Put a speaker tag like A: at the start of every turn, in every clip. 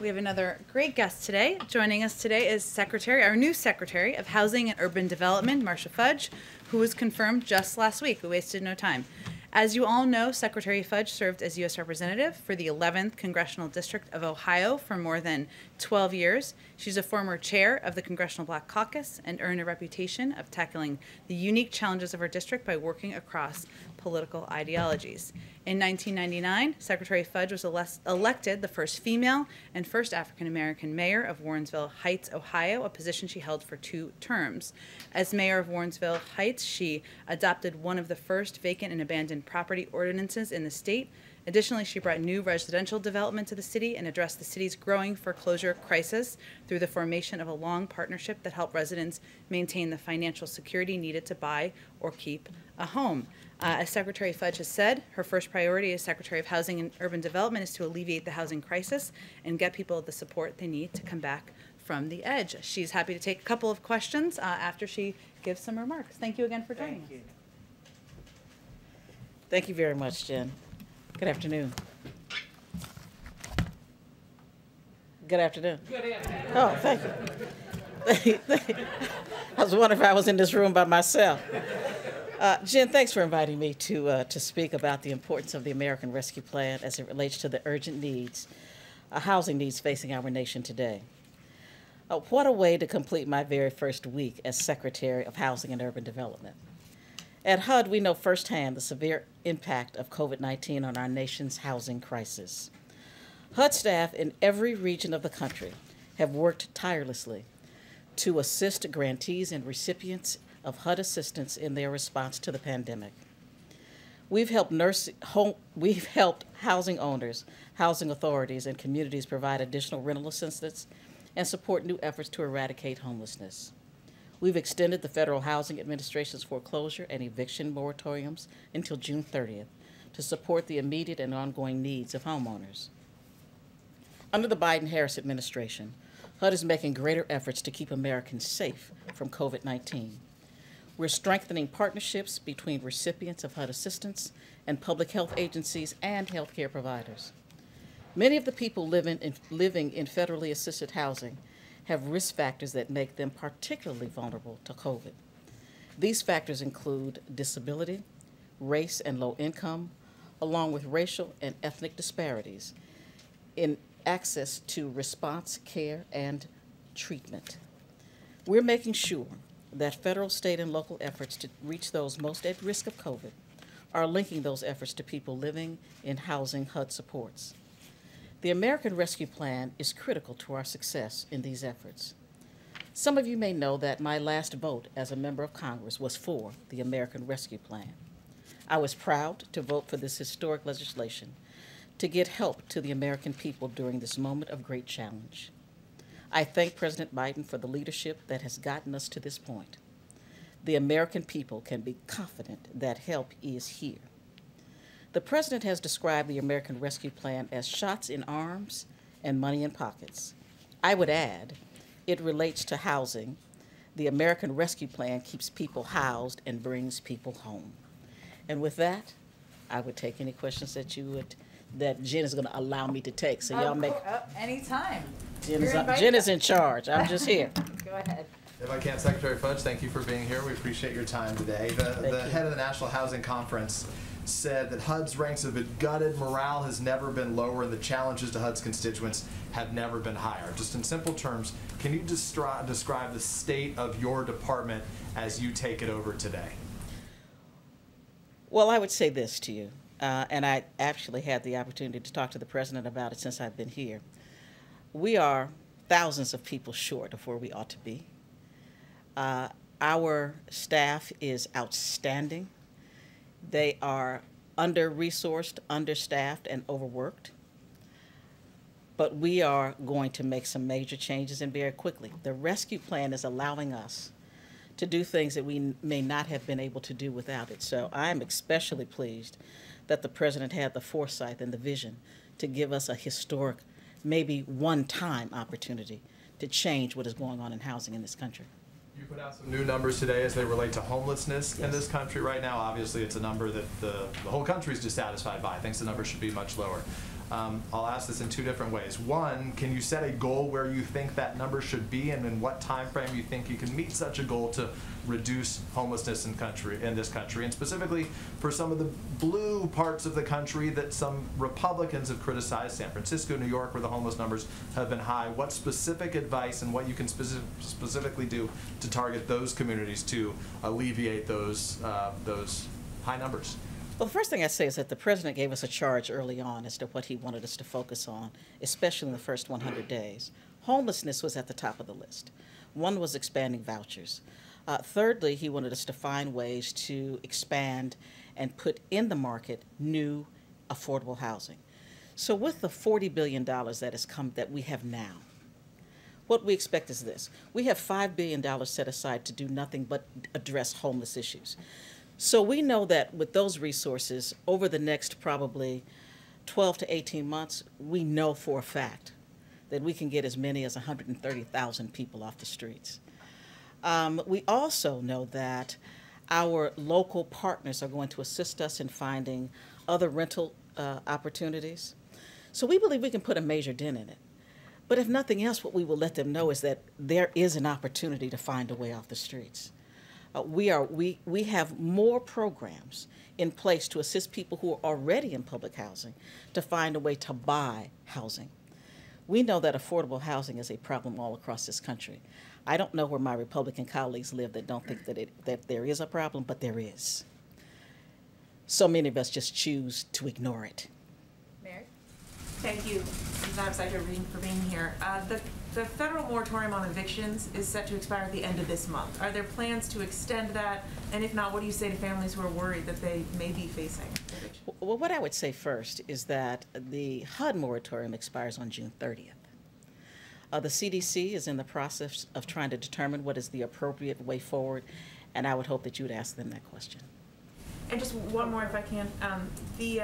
A: We have another great guest today. Joining us today is our new Secretary of Housing and Urban Development, Marcia Fudge, who was confirmed just last week. We wasted no time. As you all know, Secretary Fudge served as U.S. Representative for the 11th Congressional District of Ohio for more than 12 years. She's a former chair of the Congressional Black Caucus and earned a reputation of tackling the unique challenges of her district by working across political ideologies. In 1999, Secretary Fudge was elected the first female and first African-American mayor of Warrensville Heights, Ohio, a position she held for 2 terms. As mayor of Warrensville Heights, she adopted one of the first vacant and abandoned property ordinances in the state. Additionally, she brought new residential development to the city and addressed the city's growing foreclosure crisis through the formation of a long partnership that helped residents maintain the financial security needed to buy or keep a home. As Secretary Fudge has said, her first priority as Secretary of Housing and Urban Development is to alleviate the housing crisis and get people the support they need to come back from the edge. She's happy to take a couple of questions after she gives some remarks. Thank you again for joining us.
B: Thank you very much, Jen. Good afternoon. Good afternoon.
C: Good afternoon.
B: Oh, thank you. I was wondering if I was in this room by myself. Jen, thanks for inviting me to speak about the importance of the American Rescue Plan as it relates to the urgent needs, housing needs facing our nation today. What a way to complete my very first week as Secretary of Housing and Urban Development. At HUD, we know firsthand the severe impact of COVID-19 on our nation's housing crisis. HUD staff in every region of the country have worked tirelessly to assist grantees and recipients of HUD assistance in their response to the pandemic. We've helped housing owners, housing authorities, and communities provide additional rental assistance and support new efforts to eradicate homelessness. We've extended the Federal Housing Administration's foreclosure and eviction moratoriums until June 30th to support the immediate and ongoing needs of homeowners. Under the Biden-Harris administration, HUD is making greater efforts to keep Americans safe from COVID-19. We're strengthening partnerships between recipients of HUD assistance and public health agencies and healthcare providers. Many of the people living in federally assisted housing have risk factors that make them particularly vulnerable to COVID. These factors include disability, race and low income, along with racial and ethnic disparities in access to response care and treatment. We're making sure that federal, state, and local efforts to reach those most at risk of COVID are linking those efforts to people living in housing HUD supports. The American Rescue Plan is critical to our success in these efforts. Some of you may know that my last vote as a member of Congress was for the American Rescue Plan. I was proud to vote for this historic legislation to get help to the American people during this moment of great challenge. I thank President Biden for the leadership that has gotten us to this point. The American people can be confident that help is here. The President has described the American Rescue Plan as shots in arms and money in pockets. I would add, it relates to housing. The American Rescue Plan keeps people housed and brings people home. And with that, I would take any questions that Jen is going to allow me to take. So y'all make
A: anytime.
B: Jen is in charge. I'm just here.
A: Go ahead.
C: If I can, Secretary Fudge, thank you for being here. We appreciate your time today. The head of the National Housing Conference said that HUD's ranks have been gutted, morale has never been lower, and the challenges to HUD's constituents have never been higher. Just in simple terms, can you describe the state of your department as you take it over today?
B: Well, I would say this to you, and I actually had the opportunity to talk to the President about it since I've been here. We are thousands of people short of where we ought to be. Our staff is outstanding. They are under-resourced, understaffed, and overworked. But we are going to make some major changes and very quickly. The rescue plan is allowing us to do things that we may not have been able to do without it. So I'm especially pleased that the President had the foresight and the vision to give us a historic, maybe one-time opportunity to change what is going on in housing in this country.
C: You put out some new numbers today as they relate to homelessness in this country right now. Obviously, it's a number that the whole country is dissatisfied by. Thinks the number should be much lower. I'll ask this in two different ways. One, can you set a goal where you think that number should be, and in what time frame you think you can meet such a goal to reduce homelessness in this country, and specifically for some of the blue parts of the country that some Republicans have criticized, San Francisco, New York, where the homeless numbers have been high. What specific advice and what you can specifically do to target those communities to alleviate those high numbers?
B: Well, the first thing I say is that the president gave us a charge early on as to what he wanted us to focus on, especially in the first 100 days. Homelessness was at the top of the list. One was expanding vouchers. Thirdly, he wanted us to find ways to expand and put in the market new affordable housing. So with the $40 billion that we have now, what we expect is this. We have $5 billion set aside to do nothing but address homeless issues. So we know that with those resources, over the next probably 12 to 18 months, we know for a fact that we can get as many as 130,000 people off the streets. We also know that our local partners are going to assist us in finding other rental opportunities. So we believe we can put a major dent in it. But if nothing else, what we will let them know is that there is an opportunity to find a way off the streets. We have more programs in place to assist people who are already in public housing to find a way to buy housing. We know that affordable housing is a problem all across this country. I don't know where my Republican colleagues live that don't think that there is a problem, but there is. So many of us just choose to ignore it.
D: Mary? Thank you, Madam Secretary, for being here. The federal moratorium on evictions is set to expire at the end of this month. Are there plans to extend that? And if not, what do you say to families who are worried that they may be facing eviction?
B: Well, what I would say first is that the HUD moratorium expires on June 30th. The CDC is in the process of trying to determine what is the appropriate way forward, and I would hope that you would ask them that question.
D: And just one more, if I can. The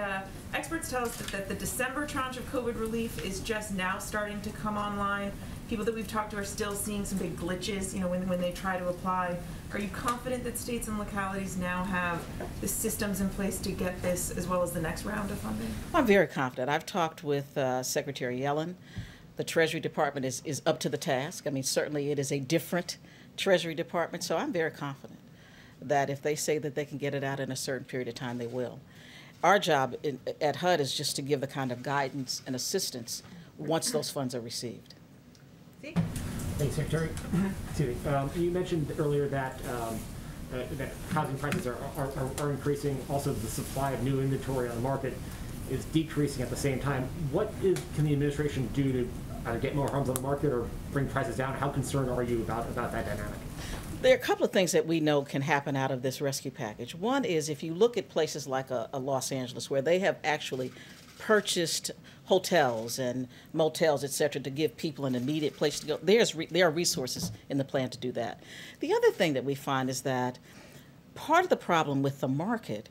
D: experts tell us that the December tranche of COVID relief is just now starting to come online. People that we've talked to are still seeing some big glitches, when they try to apply. Are you confident that states and localities now have the systems in place to get this as well as the next round of funding?
B: I'm very confident. I've talked with Secretary Yellen. The Treasury Department is up to the task. I mean, certainly it is a different Treasury Department, so I'm very confident that if they say that they can get it out in a certain period of time, they will. Our job at HUD is just to give the kind of guidance and assistance once those funds are received.
D: See?
E: Thanks, Secretary. Excuse me. You mentioned earlier that that housing prices are increasing. Also, the supply of new inventory on the market is decreasing at the same time. What can the administration do to get more homes on the market or bring prices down? How concerned are you about that dynamic?
B: There are a couple of things that we know can happen out of this rescue package. One is if you look at places like a Los Angeles, where they have actually purchased hotels and motels, et cetera, to give people an immediate place to go, there are resources in the plan to do that. The other thing that we find is that part of the problem with the market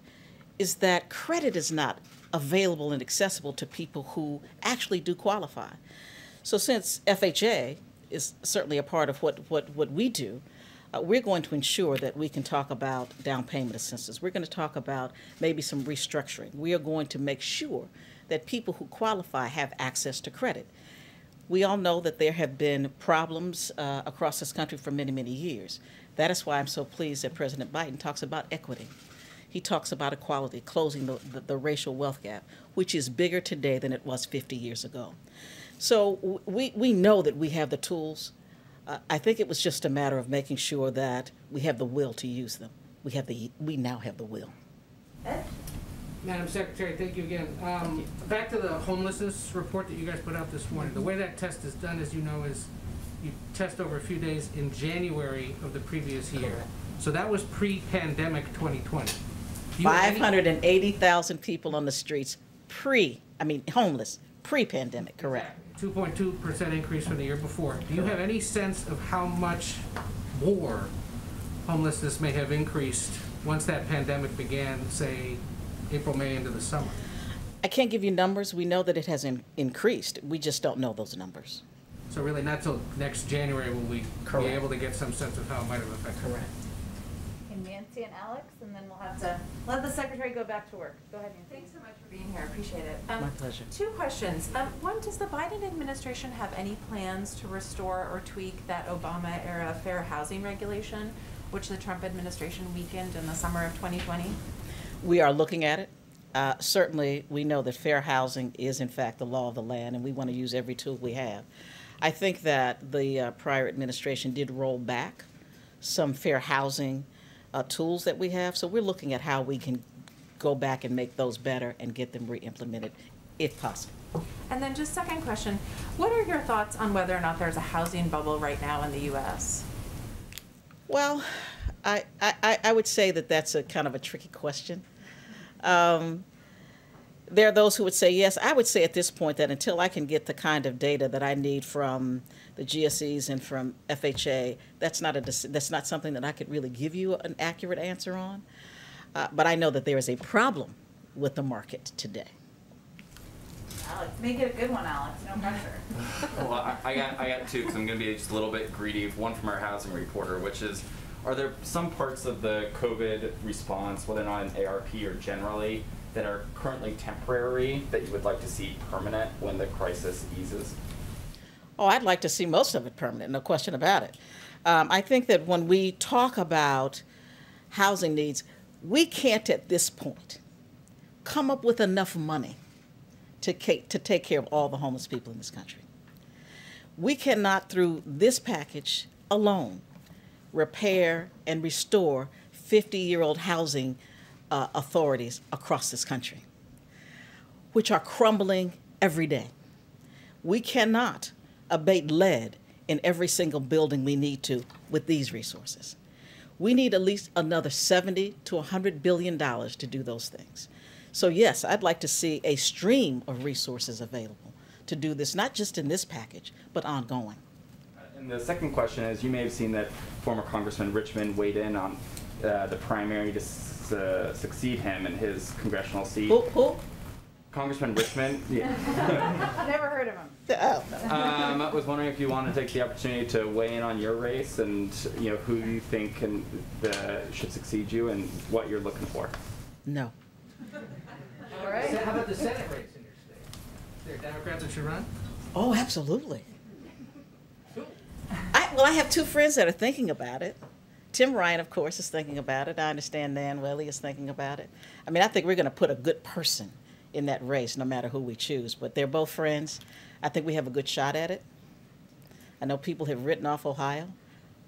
B: is that credit is not available and accessible to people who actually do qualify. So since FHA is certainly a part of what we do, we're going to ensure that we can talk about down payment assistance. We're going to talk about maybe some restructuring. We are going to make sure that people who qualify have access to credit. We all know that there have been problems across this country for many, many years. That is why I'm so pleased that President Biden talks about equity. He talks about equality, closing the racial wealth gap, which is bigger today than it was 50 years ago. So we know that we have the tools. I think it was just a matter of making sure that we have the will to use them. We now have the will.
D: Ed?
F: Madam Secretary, thank you again. Back to the homelessness report that you guys put out this morning. The way that test is done, as you know, is you test over a few days in January of the previous year. So that was pre-pandemic 2020.
B: 580,000 people on the streets homeless, pre-pandemic, correct.
F: 2.2% increase from the year before. Do you have any sense of how much more homelessness may have increased once that pandemic began, say, April, May into the summer?
B: I can't give you numbers. We know that it has increased. We just don't know those numbers.
F: So really not till next January will we be able to get some sense of how it might have affected.
B: Correct.
D: And Nancy?
A: Nancy and Alex, and then we'll have to let the secretary go back to work. Go ahead, Nancy.
G: Thanks so much for being here. I appreciate it.
B: My pleasure.
G: Two questions. One, does the Biden administration have any plans to restore or tweak that Obama-era fair housing regulation, which the Trump administration weakened in the summer of 2020?
B: We are looking at it. Certainly, we know that fair housing is, in fact, the law of the land, and we want to use every tool we have. I think that the prior administration did roll back some fair housing tools that we have, so we're looking at how we can go back and make those better and get them re-implemented if possible.
G: And then just second question, what are your thoughts on whether or not there's a housing bubble right now in the U.S.?
B: Well, I would say that that's a kind of a tricky question. There are those who would say yes. I would say at this point that until I can get the kind of data that I need from the GSEs and from FHA, that's not something that I could really give you an accurate answer on. But I know that there is a problem with the market today.
A: Alex, make it a good one, Alex. No pressure.
H: Well, I got two, because I'm going to be just a little bit greedy. One from our housing reporter, which is, are there some parts of the COVID response, whether or not in ARP or generally, that are currently temporary that you would like to see permanent when the crisis eases?
B: Oh, I'd like to see most of it permanent, no question about it. I think that when we talk about housing needs, we can't at this point come up with enough money to take care of all the homeless people in this country. We cannot, through this package alone, repair and restore 50-year-old housing authorities across this country, which are crumbling every day. We cannot abate lead in every single building we need to with these resources. We need at least another $70 to $100 billion to do those things. So yes, I'd like to see a stream of resources available to do this, not just in this package, but ongoing.
H: And the second question is, you may have seen that former Congressman Richmond weighed in on the primary to succeed him in his congressional seat.
B: Who?
H: Congressman Richmond. Yeah.
A: Never heard of him.
B: Oh.
H: I was wondering if you want to take the opportunity to weigh in on your race and who you think should succeed you and what you're looking for.
B: No.
A: All right.
F: So how about the Senate race in your state? Is there Democrats that should run?
B: Oh, absolutely. I have two friends that are thinking about it. Tim Ryan, of course, is thinking about it. I understand Nan Whaley is thinking about it. I mean, I think we're going to put a good person in that race, no matter who we choose. But they're both friends. I think we have a good shot at it. I know people have written off Ohio.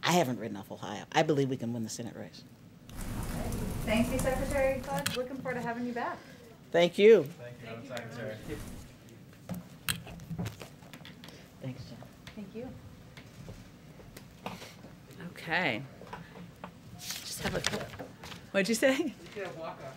B: I haven't written off Ohio. I believe we can win the Senate race.
A: Okay. Thank you, Secretary Fudge. Looking forward to having you back.
B: Thank you.
C: Thank you, Madam Secretary.
B: Thanks, John.
A: Thank you. Okay. Just have a couple. What'd you say?
F: You can have walk-off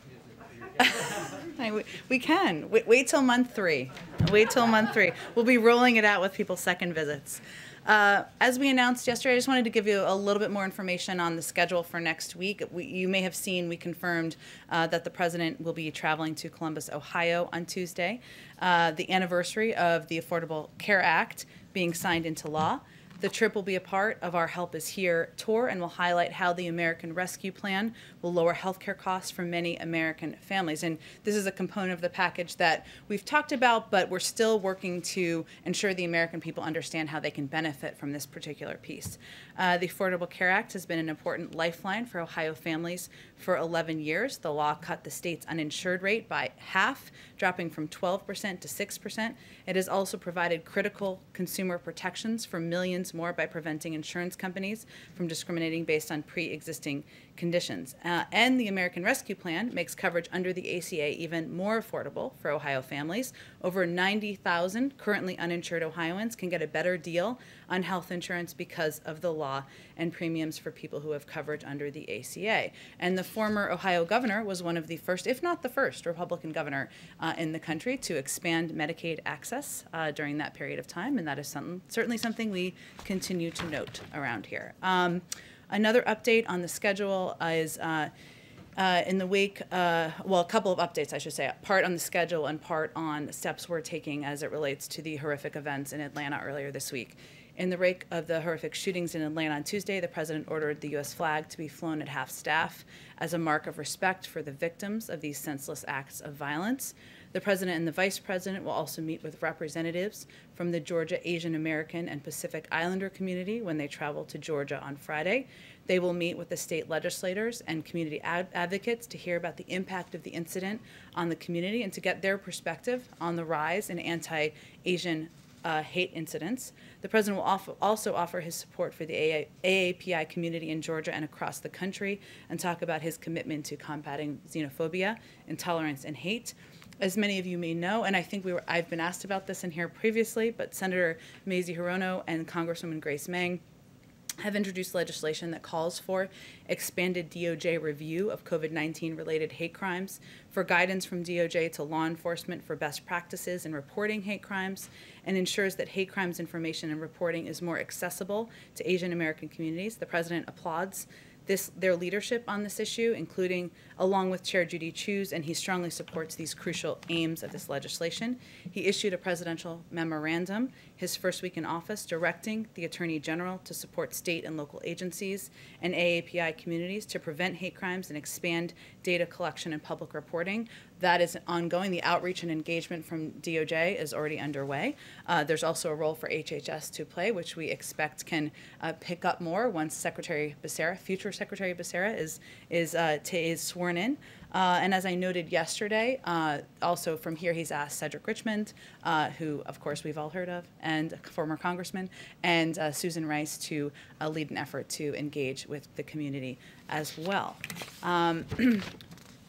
F: music.
A: We can. Wait till month 3. Wait till month 3. We'll be rolling it out with people's second visits. As we announced yesterday, I just wanted to give you a little bit more information on the schedule for next week. You may have seen we confirmed that the president will be traveling to Columbus, Ohio on Tuesday, the anniversary of the Affordable Care Act being signed into law. The trip will be a part of our Help Is Here tour and will highlight how the American Rescue Plan will lower healthcare costs for many American families. And this is a component of the package that we've talked about, but we're still working to ensure the American people understand how they can benefit from this particular piece. The Affordable Care Act has been an important lifeline for Ohio families for 11 years. The law cut the state's uninsured rate by half, dropping from 12% to 6%. It has also provided critical consumer protections for millions more by preventing insurance companies from discriminating based on pre-existing conditions. And the American Rescue Plan makes coverage under the ACA even more affordable for Ohio families. Over 90,000 currently uninsured Ohioans can get a better deal on health insurance because of the law and premiums for people who have coverage under the ACA. And the former Ohio governor was one of the first, if not the first, Republican governor in the country to expand Medicaid access during that period of time, and that is certainly something we continue to note around here. Another update on the schedule is in the wake, well, a couple of updates, I should say, part on the schedule and part on steps we're taking as it relates to the horrific events in Atlanta earlier this week. In the wake of the horrific shootings in Atlanta on Tuesday, the president ordered the U.S. flag to be flown at half-staff as a mark of respect for the victims of these senseless acts of violence. The president and the vice president will also meet with representatives from the Georgia Asian American and Pacific Islander community when they travel to Georgia on Friday. They will meet with the state legislators and community advocates to hear about the impact of the incident on the community and to get their perspective on the rise in anti-Asian hate incidents. The president will also offer his support for the AAPI community in Georgia and across the country and talk about his commitment to combating xenophobia, intolerance, and hate. As many of you may know, and I think I've been asked about this in here previously, but Senator Mazie Hirono and Congresswoman Grace Meng have introduced legislation that calls for expanded DOJ review of COVID-19 related hate crimes, for guidance from DOJ to law enforcement for best practices in reporting hate crimes, and ensures that hate crimes information and reporting is more accessible to Asian American communities. The president applauds their leadership on this issue, including along with Chair Judy Chu's, and he strongly supports these crucial aims of this legislation. He issued a presidential memorandum his first week in office directing the Attorney General to support state and local agencies and AAPI communities to prevent hate crimes and expand data collection and public reporting. That is ongoing. The outreach and engagement from DOJ is already underway. There's also a role for HHS to play, which we expect can pick up more once Secretary Becerra, future Secretary Becerra, is sworn in. And as I noted yesterday, also from here he's asked Cedric Richmond, who of course we've all heard of, and a former congressman, and Susan Rice to lead an effort to engage with the community as well.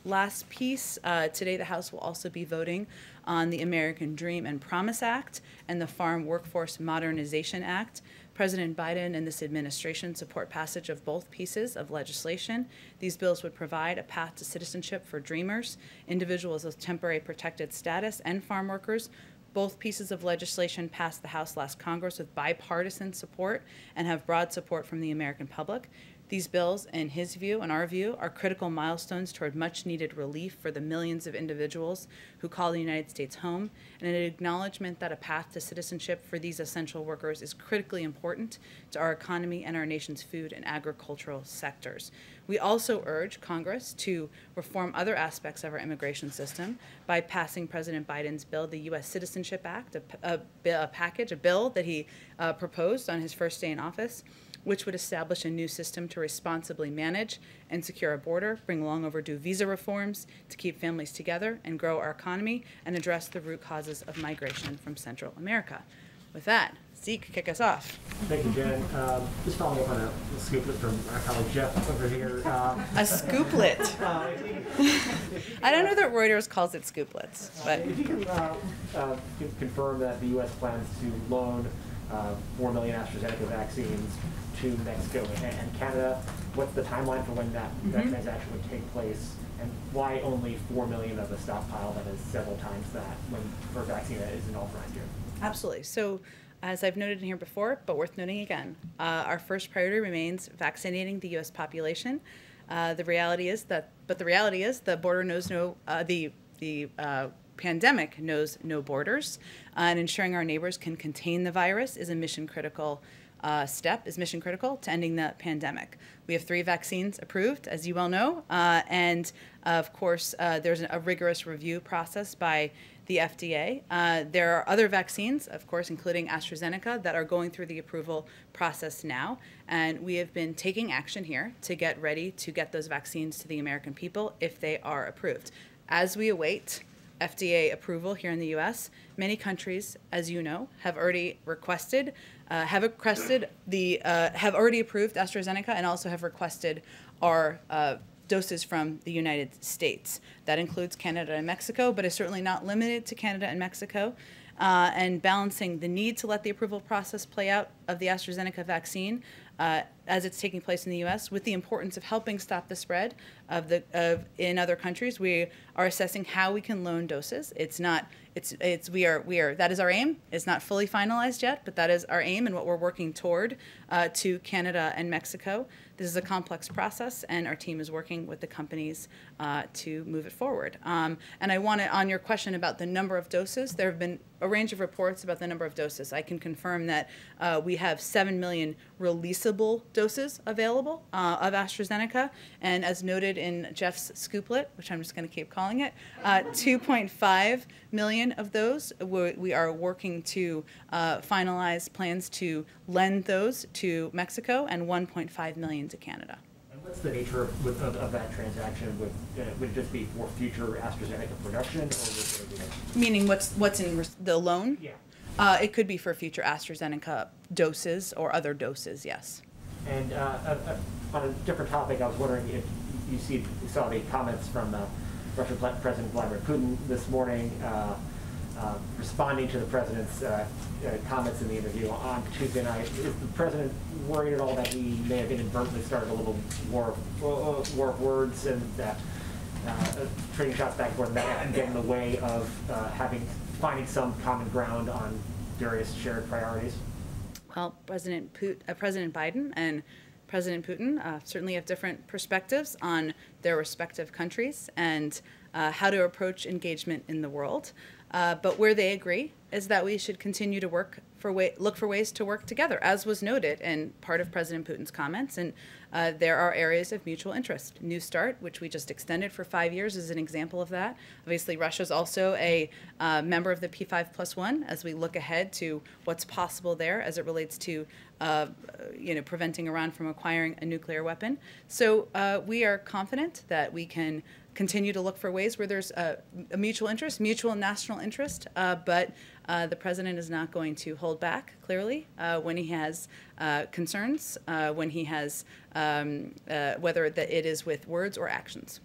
A: Last piece, today the House will also be voting on the American Dream and Promise Act and the Farm Workforce Modernization Act. President Biden and this administration support passage of both pieces of legislation. These bills would provide a path to citizenship for Dreamers, individuals with temporary protected status, and farm workers. Both pieces of legislation passed the House last Congress with bipartisan support and have broad support from the American public. These bills, in his view and our view, are critical milestones toward much-needed relief for the millions of individuals who call the United States home, and an acknowledgement that a path to citizenship for these essential workers is critically important to our economy and our nation's food and agricultural sectors. We also urge Congress to reform other aspects of our immigration system by passing President Biden's bill, the U.S. Citizenship Act, a bill that he proposed on his first day in office, which would establish a new system to responsibly manage and secure a border, bring long overdue visa reforms to keep families together and grow our economy, and address the root causes of migration from Central America. With that, Zeke, kick us off.
E: Thank you, Jen. Just following up on a scooplet from our colleague Jeff over here.
A: A scooplet. I don't know that Reuters calls it scooplets, but
E: if you can confirm that the U.S. plans to loan 4 million AstraZeneca vaccines to Mexico and Canada. What's the timeline for when that transaction would take place, and why only 4 million of the stockpile that is several times that for a vaccine that isn't authorized here?
A: Absolutely. So, as I've noted in here before, but worth noting again, our first priority remains vaccinating the U.S. population. The reality is the border knows no pandemic knows no borders, and ensuring our neighbors can contain the virus is a mission-critical to ending the pandemic. We have 3 vaccines approved, as you well know, and of course there's a rigorous review process by the FDA. There are other vaccines, of course, including AstraZeneca, that are going through the approval process now, and we have been taking action here to get ready to get those vaccines to the American people if they are approved. As we await FDA approval here in the U.S., many countries, as you know, have already requested, have already approved AstraZeneca and also have requested our doses from the United States. That includes Canada and Mexico, but is certainly not limited to Canada and Mexico. And balancing the need to let the approval process play out of the AstraZeneca vaccine as it's taking place in the U.S. with the importance of helping stop the spread in other countries. We are assessing how we can loan doses. That is our aim. It's not fully finalized yet, but that is our aim and what we're working toward to Canada and Mexico. this is a complex process, and our team is working with the companies to move it forward. And I want to, on your question about the number of doses, there have been a range of reports about the number of doses. I can confirm that we have 7 million releasable doses available of AstraZeneca, and as noted in Jeff's scooplet, which I'm just going to keep calling it, 2.5 million of those we are working to finalize plans to lend those to Mexico, and 1.5 million to Canada.
E: And what's the nature of that transaction? Would it just be for future AstraZeneca production, or would there be
A: Meaning what's in the loan?
E: Yeah.
A: It could be for future AstraZeneca doses or other doses, yes.
E: And on a different topic, I was wondering if you saw the comments from Russian President Vladimir Putin this morning, responding to the president's comments in the interview on Tuesday night. Is the president worried at all that he may have inadvertently started a little war of words and trading shots back and forth, and that can get in the way of finding some common ground on various shared priorities?
A: Well, President Biden and President Putin certainly have different perspectives on their respective countries and how to approach engagement in the world. But where they agree is that we should continue to look for ways to work together, as was noted in part of President Putin's comments. And there are areas of mutual interest. New START, which we just extended for 5 years, is an example of that. Obviously, Russia is also a member of the P5+1 as we look ahead to what's possible there as it relates to preventing Iran from acquiring a nuclear weapon. So we are confident that we can continue to look for ways where there's a mutual interest, mutual national interest, but the president is not going to hold back, clearly, when he has concerns, when he has, whether it is with words or actions.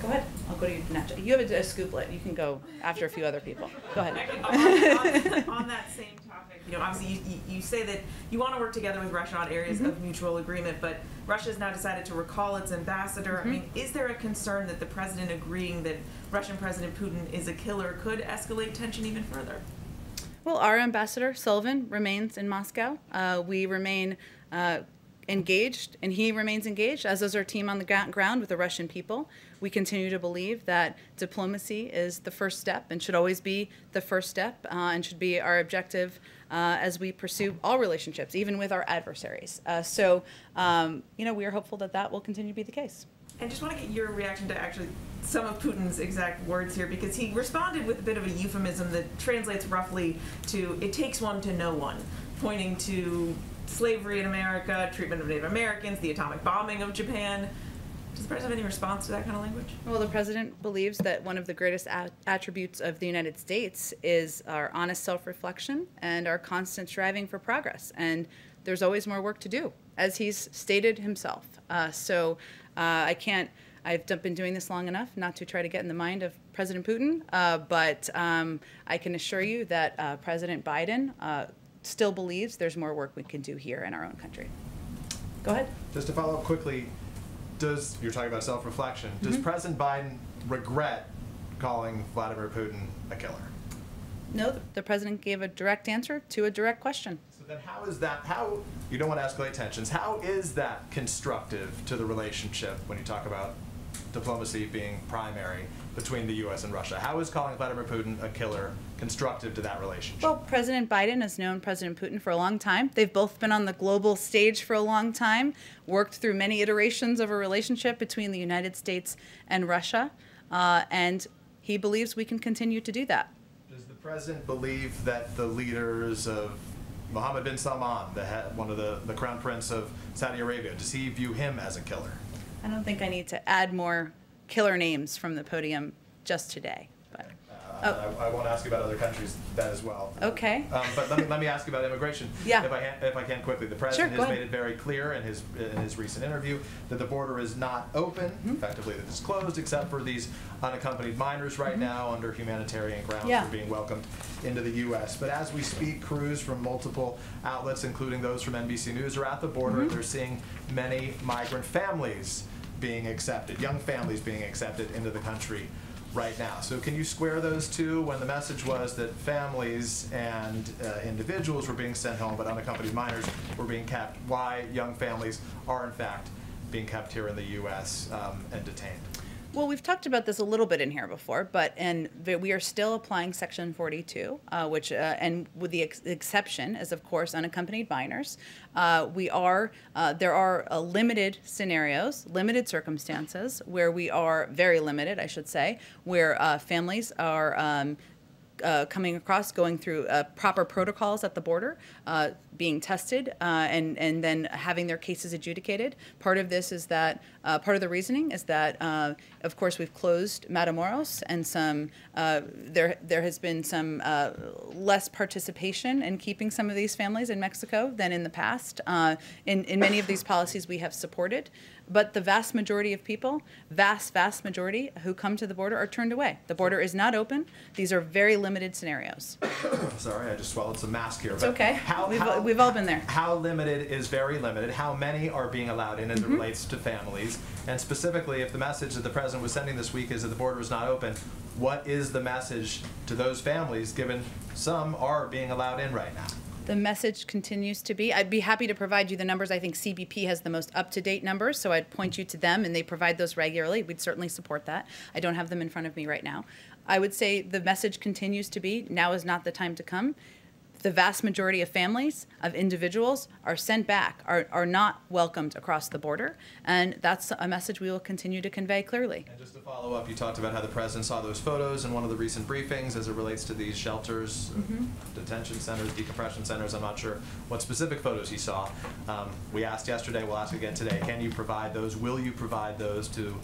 A: Go ahead. I'll go to you next. You have a scooplet. You can go after a few other people. Go ahead.
D: On that same topic, obviously you say that you want to work together with Russia on areas of mutual agreement, but Russia has now decided to recall its ambassador. I mean, is there a concern that the president agreeing that Russian President Putin is a killer could escalate tension even further?
A: Well, our ambassador, Sullivan, remains in Moscow. We remain engaged, and he remains engaged, as does our team on the ground with the Russian people. We continue to believe that diplomacy is the first step and should always be the first step and should be our objective as we pursue all relationships, even with our adversaries. So we are hopeful that that will continue to be the case.
D: I just want to get your reaction to actually some of Putin's exact words here, because he responded with a bit of a euphemism that translates roughly to "it takes one to know one," pointing to slavery in America, treatment of Native Americans, the atomic bombing of Japan. Does the president have any response to that kind of language?
A: Well, the president believes that one of the greatest attributes of the United States is our honest self-reflection and our constant striving for progress. And there's always more work to do, as he's stated himself. I've been doing this long enough not to try to get in the mind of President Putin, but I can assure you that President Biden still believes there's more work we can do here in our own country. Go ahead.
C: Just to follow up quickly, you're talking about self-reflection, does President Biden regret calling Vladimir Putin a killer?
A: No, the president gave a direct answer to a direct question.
C: So then how is that, you don't want to escalate tensions, how is that constructive to the relationship when you talk about diplomacy being primary between the U.S. and Russia? How is calling Vladimir Putin a killer constructive to that relationship?
A: Well, President Biden has known President Putin for a long time. They've both been on the global stage for a long time, worked through many iterations of a relationship between the United States and Russia, and he believes we can continue to do that.
C: Does the president believe that the leaders of Mohammed bin Salman, one of the crown prince of Saudi Arabia, does he view him as a killer?
A: I don't think I need to add more killer names from the podium just today. But
C: I won't ask you about other countries that as well.
A: Okay.
C: But let me ask you about immigration.
A: Yeah.
C: If I can quickly, the president
A: Sure,
C: has made it very clear in his recent interview that the border is not open, effectively that it's closed, except for these unaccompanied minors right now under humanitarian grounds
A: Yeah.
C: for being welcomed into the U.S. But as we speak, crews from multiple outlets, including those from NBC News, are at the border. They're seeing many migrant families being accepted, young families being accepted into the country. right now. So can you square those two when the message was that families and individuals were being sent home, but unaccompanied minors were being kept? Why young families are in fact being kept here in the U.S. And detained?
A: Well, we've talked about this a little bit in here before, but we are still applying Section 42, which and with the exception is, of course, unaccompanied minors. There are limited scenarios, limited circumstances where we are very limited, I should say, where families are coming across, going through proper protocols at the border, being tested, and then having their cases adjudicated. Part of this is that, part of the reasoning is that, of course, we've closed Matamoros, and there has been some less participation in keeping some of these families in Mexico than in the past. In many of these policies we have supported, but the vast majority of people, vast majority who come to the border are turned away. The border is not open. These are very limited scenarios.
C: Sorry, I just swallowed some mask here.
A: It's okay. We've all been there.
C: How limited is very limited? How many are being allowed in as it relates to families? And specifically, if the message that the president was sending this week is that the border is not open, what is the message to those families, given some are being allowed in right now?
A: The message continues to be, I'd be happy to provide you the numbers. I think CBP has the most up-to-date numbers, so I'd point you to them, and they provide those regularly. We'd certainly support that. I don't have them in front of me right now. I would say the message continues to be, now is not the time to come. The vast majority of families, of individuals, are sent back, are not welcomed across the border, and that's a message we will continue to convey clearly.
C: And just to follow up, you talked about how the president saw those photos in one of the recent briefings as it relates to these shelters, detention centers, decompression centers. I'm not sure what specific photos he saw. We asked yesterday, we'll ask again today, can you provide those? Will you provide those to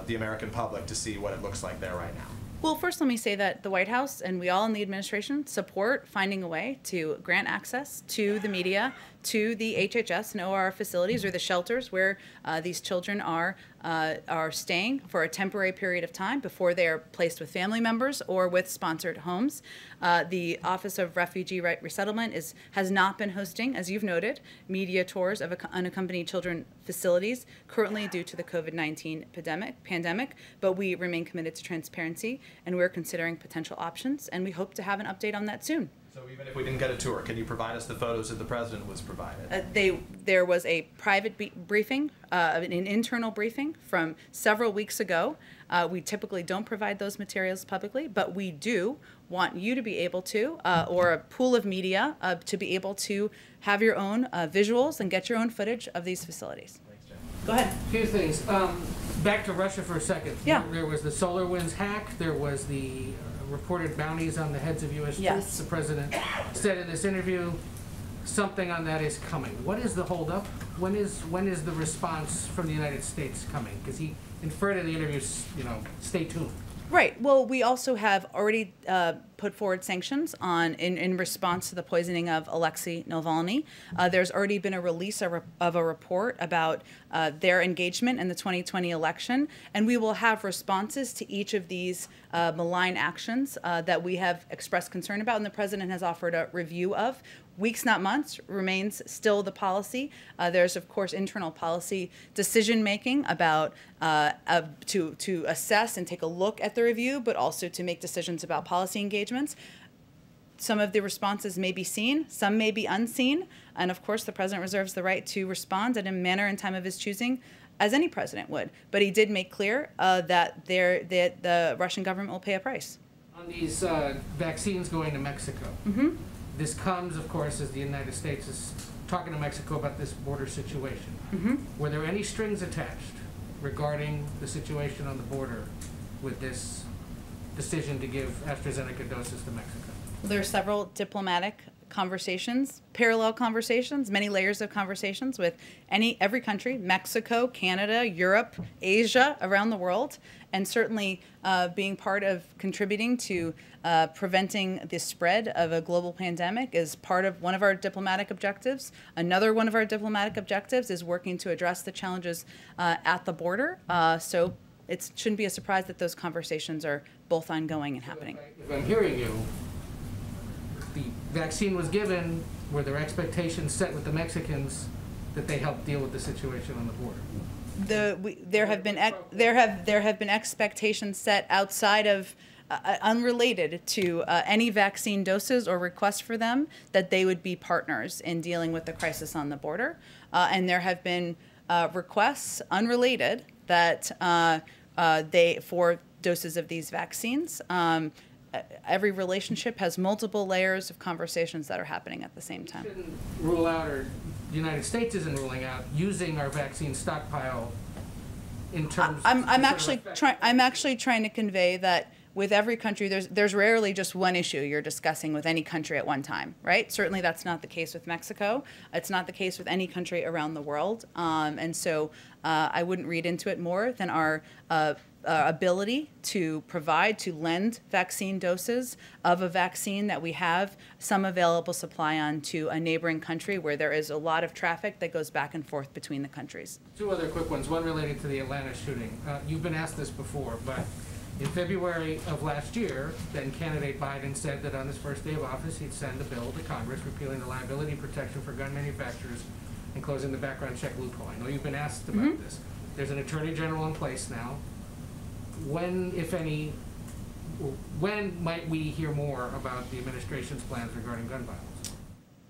C: the American public to see what it looks like there right now?
A: Well, first let me say that the White House and we all in the administration support finding a way to grant access to the media, to the HHS and OR facilities or the shelters where these children are staying for a temporary period of time before they are placed with family members or with sponsored homes. The Office of Refugee Resettlement has not been hosting, as you've noted, media tours of unaccompanied children facilities currently due to the COVID-19 pandemic, but we remain committed to transparency and we're considering potential options, and we hope to have an update on that soon.
C: So even if we didn't get a tour, can you provide us the photos that the president was provided?
A: There was a private briefing, an internal briefing from several weeks ago. We typically don't provide those materials publicly, but we do want you to be able to, or a pool of media, to be able to have your own visuals and get your own footage of these facilities.
C: Thanks, Jim.
A: Go ahead.
F: A few things. Back to Russia for a second.
A: Yeah.
F: There was the SolarWinds hack. There was the reported bounties on the heads of U.S.
A: Yes.
F: troops. The president said in this interview, something on that is coming. What is the holdup? When is the response from the United States coming? Because he inferred in the interview, stay tuned.
A: Right. Well, we also have already put forward sanctions in response to the poisoning of Alexei Navalny. There's already been a release of a report about their engagement in the 2020 election, and we will have responses to each of these malign actions that we have expressed concern about, and the president has offered a review of. Weeks, not months, remains still the policy. There's, of course, internal policy decision-making about to assess and take a look at the review, but also to make decisions about policy engagements. Some of the responses may be seen, some may be unseen, and of course the president reserves the right to respond in a manner and time of his choosing, as any president would. But he did make clear that the Russian government will pay a price.
F: On these vaccines going to Mexico, this comes, of course, as the United States is talking to Mexico about this border situation. Were there any strings attached regarding the situation on the border with this decision to give AstraZeneca doses to Mexico?
A: There are several diplomatic conversations, parallel conversations, many layers of conversations with every country, Mexico, Canada, Europe, Asia, around the world, and certainly being part of contributing to preventing the spread of a global pandemic is part of one of our diplomatic objectives. Another one of our diplomatic objectives is working to address the challenges at the border. So it shouldn't be a surprise that those conversations are both ongoing and happening.
F: If I'm hearing you, the vaccine was given, were there expectations set with the Mexicans that they help deal with the situation on the border?
A: there have been expectations set outside of unrelated to any vaccine doses or requests for them, that they would be partners in dealing with the crisis on the border. And there have been requests unrelated that for doses of these vaccines. Every relationship has multiple layers of conversations that are happening at the same time.
F: Shouldn't rule out, or the United States isn't ruling out, using our vaccine stockpile in terms.
A: I'm actually trying to convey that with every country, there's rarely just one issue you're discussing with any country at one time, right? Certainly that's not the case with Mexico. It's not the case with any country around the world. And so I wouldn't read into it more than our ability to lend vaccine doses of a vaccine that we have some available supply on to a neighboring country where there is a lot of traffic that goes back and forth between the countries.
F: Two other quick ones, one related to the Atlanta shooting. You've been asked this before, but in February of last year, then candidate Biden said that on his first day of office, he'd send a bill to Congress repealing the liability protection for gun manufacturers and closing the background check loophole. I know you've been asked about this. There's an attorney general in place now. When, if any, when might we hear more about the administration's plans regarding gun violence?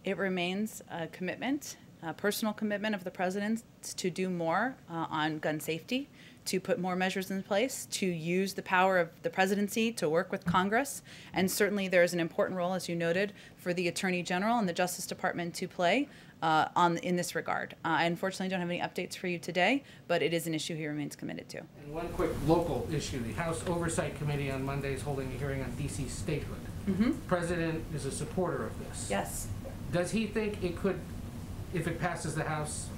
A: It remains a commitment, a personal commitment of the president to do more on gun safety, to put more measures in place, to use the power of the presidency to work with Congress. And certainly there is an important role, as you noted, for the Attorney General and the Justice Department to play in this regard. I unfortunately don't have any updates for you today, but it is an issue he remains committed to.
F: And one quick local issue. The House Oversight Committee on Monday is holding a hearing on D.C. statehood. The president is a supporter of this.
A: Yes.
F: Does he think it could, if it passes the House,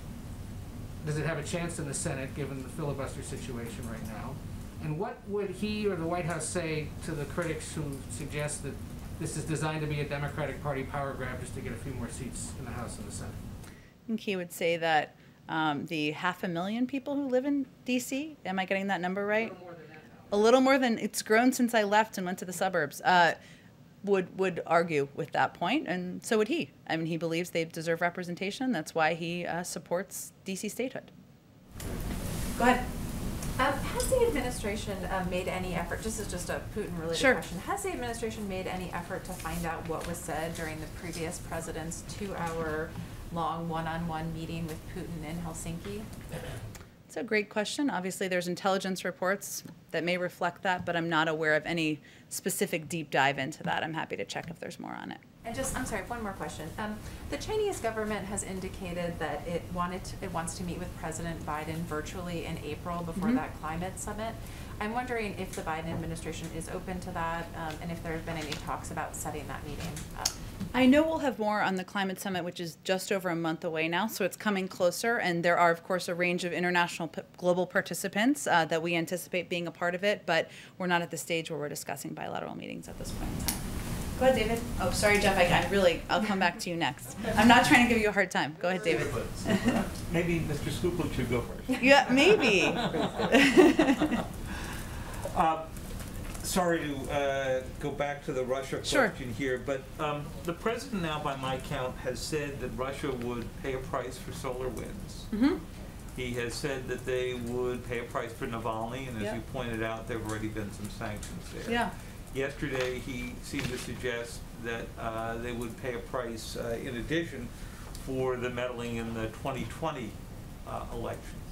F: does it have a chance in the Senate, given the filibuster situation right now? And what would he or the White House say to the critics who suggest that this is designed to be a Democratic Party power grab just to get a few more seats in the House and the Senate?
A: I think he would say that the 500,000 people who live in D.C., am I getting that number right?
F: A little more than that now.
A: A little more than, it's grown since I left and went to the suburbs, would argue with that point, and so would he. I mean, he believes they deserve representation. That's why he supports D.C. statehood. Go ahead.
G: Has the administration made any effort, this is just a Putin-related question, has the administration made any effort to find out what was said during the previous president's 2-hour-long one-on-one meeting with Putin in Helsinki?
A: It's a great question. Obviously, there's intelligence reports that may reflect that, but I'm not aware of any specific deep dive into that. I'm happy to check if there's more on it.
G: And just, I'm sorry, one more question. The Chinese government has indicated that it wants to meet with President Biden virtually in April before that climate summit. I'm wondering if the Biden administration is open to that, and if there have been any talks about setting that meeting up.
A: I know we'll have more on the climate summit, which is just over a month away now, so it's coming closer, and there are, of course, a range of international global participants that we anticipate being a part of it, but we're not at the stage where we're discussing bilateral meetings at this point in time. Go ahead, David. Oh, sorry, Jeff, I'll come back to you next. I'm not trying to give you a hard time. Go ahead, David.
I: Maybe Mr. Skuplik should go first.
A: Yeah, maybe.
I: Sorry to go back to the Russia question here, but the president now, by my count, has said that Russia would pay a price for solar winds. He has said that they would pay a price for Navalny, and as you pointed out, there have already been some sanctions there.
A: Yeah.
I: Yesterday, he seemed to suggest that they would pay a price, in addition, for the meddling in the 2020 elections.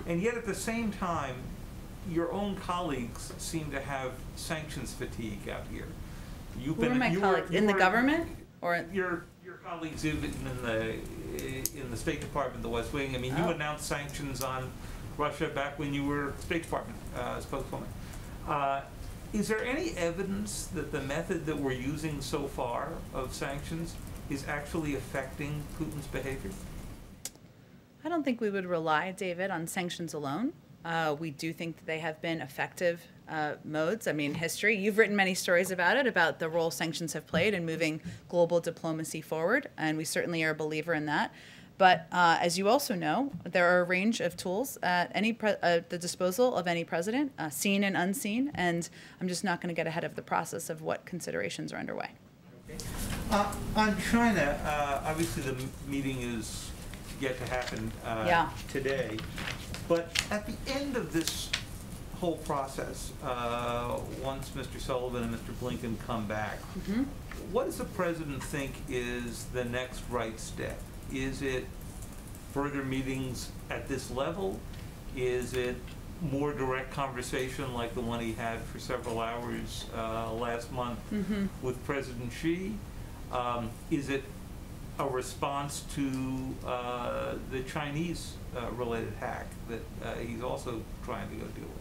I: And yet, at the same time, your own colleagues seem to have sanctions fatigue out here.
A: Who are my colleagues? In the government? Or
I: your colleagues in the State Department, the West Wing. I mean, you announced sanctions on Russia back when you were State Department spokeswoman. Is there any evidence that the method that we're using so far of sanctions is actually affecting Putin's behavior?
A: I don't think we would rely, David, on sanctions alone. We do think that they have been effective modes. I mean, history, you've written many stories about it, about the role sanctions have played in moving global diplomacy forward, and we certainly are a believer in that. But as you also know, there are a range of tools at the disposal of any president, seen and unseen, and I'm just not going to get ahead of the process of what considerations are underway.
I: On China, obviously the meeting is get to happen
A: Yeah.
I: today. But at the end of this whole process, once Mr. Sullivan and Mr. Blinken come back, what does the president think is the next right step? Is it further meetings at this level? Is it more direct conversation like the one he had for several hours last month with President Xi? Is it a response to the Chinese related hack that he's also trying to go deal with?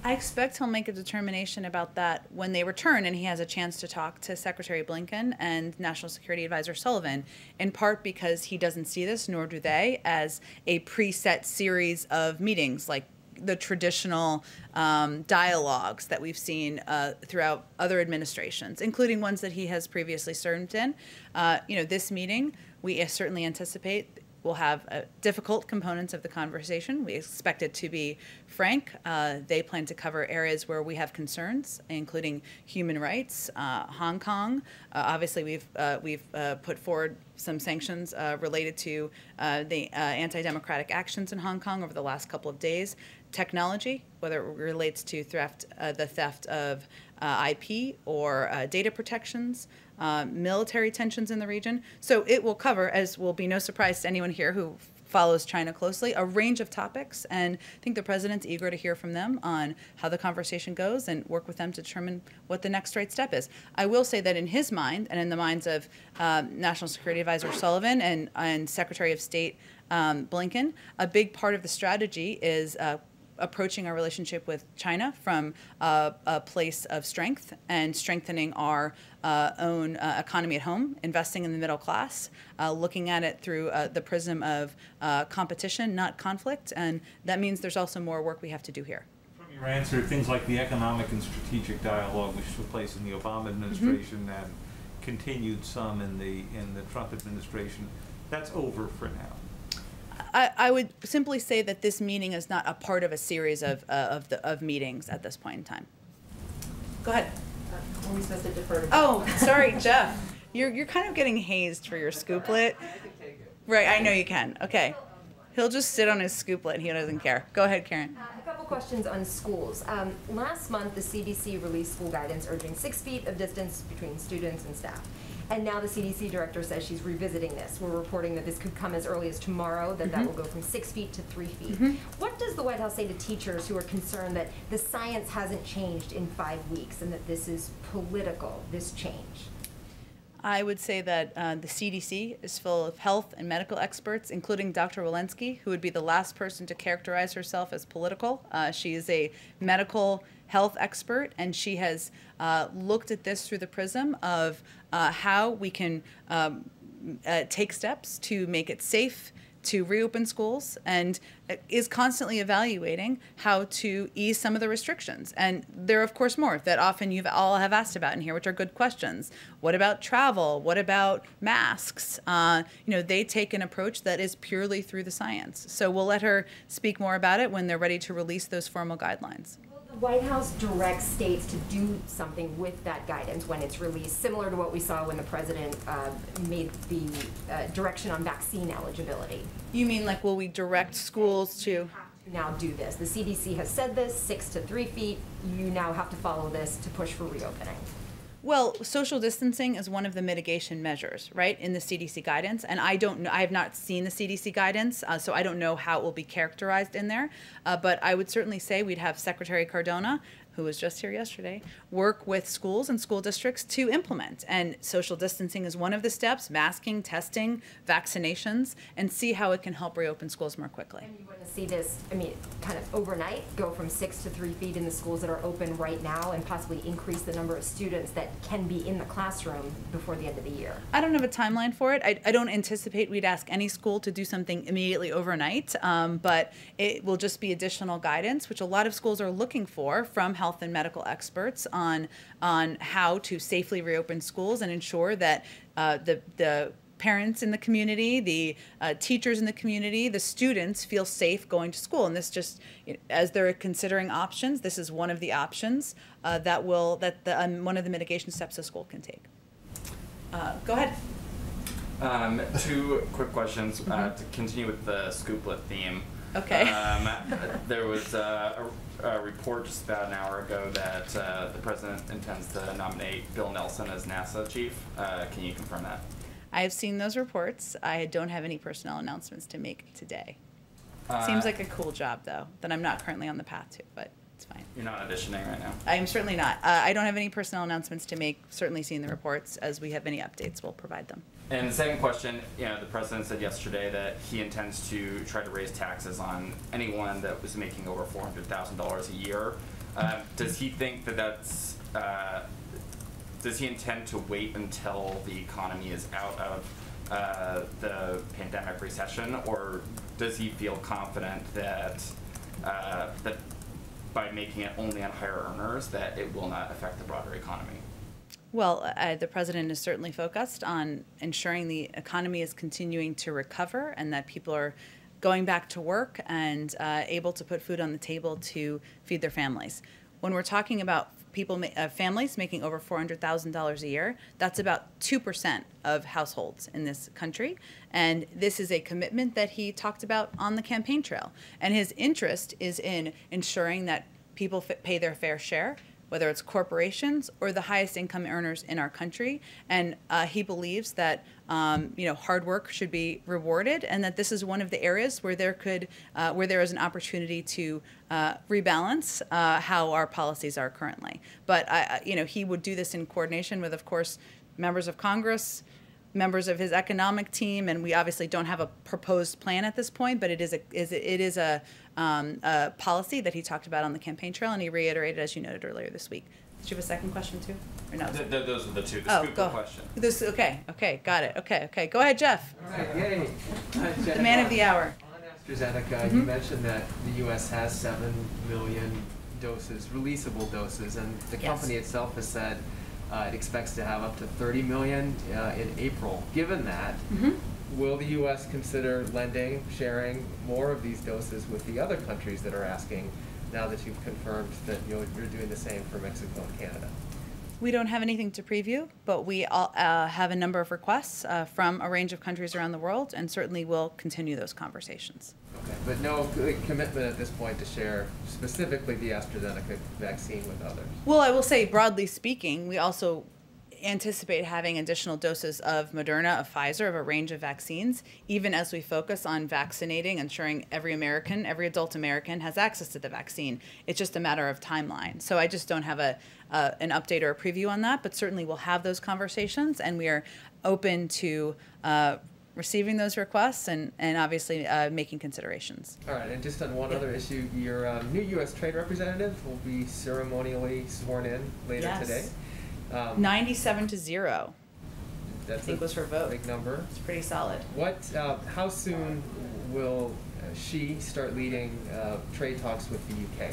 A: I expect he'll make a determination about that when they return and he has a chance to talk to Secretary Blinken and National Security Advisor Sullivan, in part because he doesn't see this, nor do they, as a preset series of meetings like the traditional dialogues that we've seen throughout other administrations, including ones that he has previously served in. This meeting, we certainly anticipate will have difficult components of the conversation. We expect it to be frank. They plan to cover areas where we have concerns, including human rights, Hong Kong. Obviously, we've put forward some sanctions related to the anti-democratic actions in Hong Kong over the last couple of days. Technology, whether it relates to the theft of IP or data protections, military tensions in the region. So it will cover, as will be no surprise to anyone here who follows China closely, a range of topics. And I think the president's eager to hear from them on how the conversation goes and work with them to determine what the next right step is. I will say that in his mind and in the minds of National Security Advisor Sullivan and Secretary of State Blinken, a big part of the strategy is approaching our relationship with China from a place of strength and strengthening our own economy at home, investing in the middle class, looking at it through the prism of competition, not conflict. And that means there's also more work we have to do here.
I: From your answer, things like the economic and strategic dialogue, which took place in the Obama administration and continued some in the Trump administration, that's over for now.
A: I would simply say that this meeting is not a part of a series of meetings at this point in time. Go ahead.
J: Are we supposed to defer to?
A: Oh, sorry, Jeff. You're kind of getting hazed for your scooplet. Right, I know you can. Okay. He'll just sit on his scooplet. He doesn't care. Go ahead, Karen.
J: A couple questions on schools. Last month, the CDC released school guidance urging 6 feet of distance between students and staff. And now the CDC director says she's revisiting this. We're reporting that this could come as early as tomorrow, that will go from 6 feet to 3 feet. What does the White House say to teachers who are concerned that the science hasn't changed in 5 weeks and that this is political, this change?
A: I would say that the CDC is full of health and medical experts, including Dr. Walensky, who would be the last person to characterize herself as political. She is a medical health expert, and she has looked at this through the prism of how we can take steps to make it safe to reopen schools, and is constantly evaluating how to ease some of the restrictions. And there are, of course, more that often you've all have asked about in here, which are good questions. What about travel? What about masks? They take an approach that is purely through the science. So we'll let her speak more about it when they're ready to release those formal guidelines.
J: The White House directs states to do something with that guidance when it's released, similar to what we saw when the president made the direction on vaccine eligibility.
A: You mean like will we direct schools to?
J: Now do this. The CDC has said this, 6 to 3 feet. You now have to follow this to push for reopening.
A: Well, social distancing is one of the mitigation measures, right, in the CDC guidance. And I don't know, I have not seen the CDC guidance, so I don't know how it will be characterized in there. But I would certainly say we'd have Secretary Cardona, who was just here yesterday, work with schools and school districts to implement. And social distancing is one of the steps, masking, testing, vaccinations, and see how it can help reopen schools more quickly.
J: And you want to see this, kind of overnight, go from 6 to 3 feet in the schools that are open right now and possibly increase the number of students that can be in the classroom before the end of the year? I
A: don't have a timeline for it. I don't anticipate we'd ask any school to do something immediately overnight, but it will just be additional guidance, which a lot of schools are looking for from health and medical experts on how to safely reopen schools and ensure that the parents in the community, the teachers in the community, the students feel safe going to school. And this just, as they're considering options, this is one of the options one of the mitigation steps a school can take. Go ahead.
H: Two quick questions to continue with the scooplet theme.
A: Okay.
H: There was a report just about an hour ago that the president intends to nominate Bill Nelson as NASA chief. Can you confirm that?
A: I have seen those reports. I don't have any personnel announcements to make today. Seems like a cool job, though, that I'm not currently on the path to, but it's fine.
H: You're not auditioning right now?
A: I am certainly not. I don't have any personnel announcements to make. Certainly seen the reports. As we have any updates, we'll provide them.
H: And the second question, the president said yesterday that he intends to try to raise taxes on anyone that was making over $400,000 a year. Does he think that that's, does he intend to wait until the economy is out of the pandemic recession, or does he feel confident that that by making it only on higher earners that it will not affect the broader economy?
A: Well, the president is certainly focused on ensuring the economy is continuing to recover and that people are going back to work and able to put food on the table to feed their families. When we're talking about families making over $400,000 a year, that's about 2% of households in this country. And this is a commitment that he talked about on the campaign trail. And his interest is in ensuring that people pay their fair share, whether it's corporations or the highest income earners in our country. And he believes that hard work should be rewarded, and that this is one of the areas where there is an opportunity to rebalance how our policies are currently. But he would do this in coordination with, of course, members of Congress, members of his economic team, and we obviously don't have a proposed plan at this point, but it is a policy that he talked about on the campaign trail, and he reiterated, as you noted earlier this week. Did you have a second question too, or no?
H: Those are the two. The scoop question.
A: Okay, got it. Okay, go ahead, Jeff.
K: All right, yay.
A: The man of the hour.
K: On AstraZeneca, you mentioned that the U.S. has 7 million doses, releasable doses, and the company itself has said it expects to have up to 30 million in April. Given that, will the U.S. consider sharing more of these doses with the other countries that are asking, now that you've confirmed that you're doing the same for Mexico and Canada?
A: We don't have anything to preview, but we have a number of requests from a range of countries around the world, and certainly will continue those conversations.
K: Okay, but no commitment at this point to share specifically the AstraZeneca vaccine with others? Well,
A: I will say, broadly speaking, we also anticipate having additional doses of Moderna, of Pfizer, of a range of vaccines, even as we focus on vaccinating, ensuring every adult American has access to the vaccine. It's just a matter of timeline. So I just don't have an update or a preview on that, but certainly we'll have those conversations, and we are open to receiving those requests and obviously making considerations.
K: All right, and just on one other issue, your new U.S. trade representative will be ceremonially sworn in later today.
A: 97-0.
K: That's
A: I think was her vote.
K: Big number.
A: It's pretty solid.
K: How soon will she start leading trade talks with the UK?